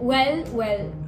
Well,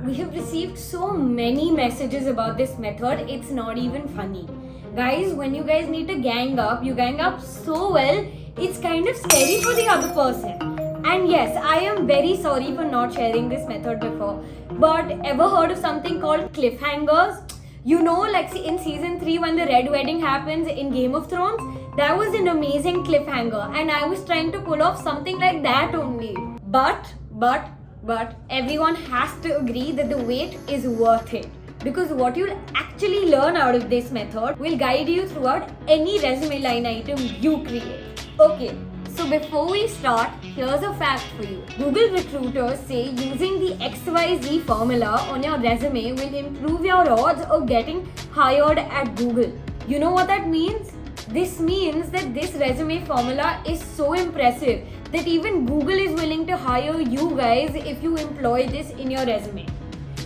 we have received so many messages about this method, it's not even funny. Guys, when you guys need to gang up, you gang up so well, it's kind of scary for the other person. And yes, I am very sorry for not sharing this method before. But ever heard of something called cliffhangers? You know, like in season 3 when the Red Wedding happens in Game of Thrones, that was an amazing cliffhanger and I was trying to pull off something like that only. But everyone has to agree that the wait is worth it. Because what you'll actually learn out of this method will guide you throughout any resume line item you create. Okay, so before we start, here's a fact for you. Google recruiters say using the XYZ formula on your resume will improve your odds of getting hired at Google. You know what that means? This means that this resume formula is so impressive that even Google is willing to hire you guys if you employ this in your resume.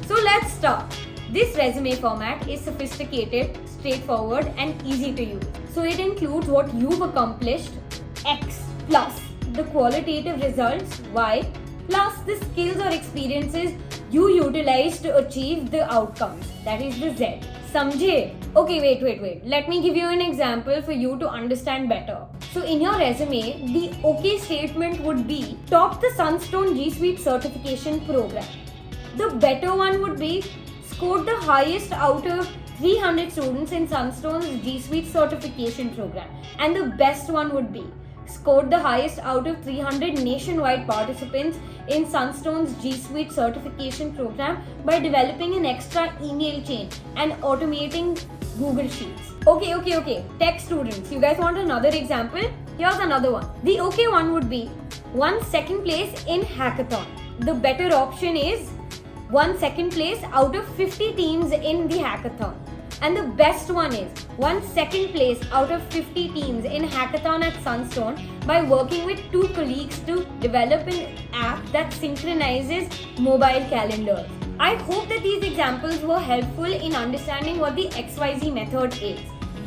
So let's start. This resume format is sophisticated, straightforward and easy to use. So it includes what you've accomplished, X, plus the qualitative results, Y, plus the skills or experiences you utilize to achieve the outcomes, that is the Z. Samjhe? Okay, wait. Let me give you an example for you to understand better. So in your resume, the OK statement would be top the Sunstone G Suite certification program. The better one would be scored the highest out of 300 students in Sunstone's G Suite certification program. And the best one would be scored the highest out of 300 nationwide participants in Sunstone's G Suite certification program by developing an extra email chain and automating Google Sheets. Okay. Tech students, you guys want another example? Here's another one. The okay one would be won second place in hackathon. The better option is won second place out of 50 teams in the hackathon. And the best one is won second place out of 50 teams in hackathon at Sunstone by working with 2 colleagues to develop an app that synchronizes mobile calendars. I hope that these examples were helpful in understanding what the XYZ method is.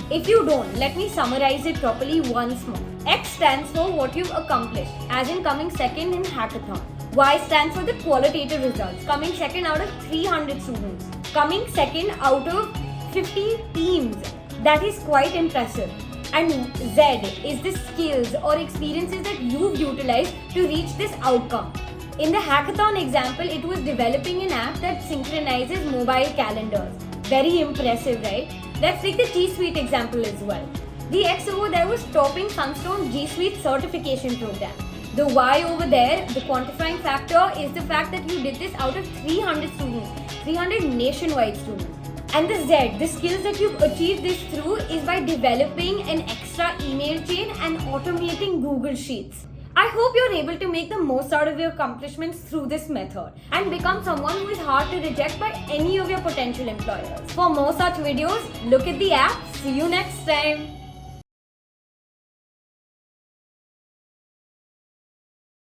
If you don't, let me summarize it properly once more. X stands for what you've accomplished, as in coming second in hackathon. Y stands for the qualitative results, coming second out of 300 students. Coming second out of 50 teams. That is quite impressive. And Z is the skills or experiences that you've utilized to reach this outcome. In the hackathon example, it was developing an app that synchronizes mobile calendars. Very impressive, right? Let's take the G Suite example as well. The X over there was topping Sunstone's G Suite certification program. The Y over there, the quantifying factor, is the fact that you did this out of 300 students, 300 nationwide students. And the Z, the skills that you've achieved this through is by developing an extra email chain and automating Google Sheets. I hope you're able to make the most out of your accomplishments through this method and become someone who is hard to reject by any of your potential employers. For more such videos, look at the app. See you next time.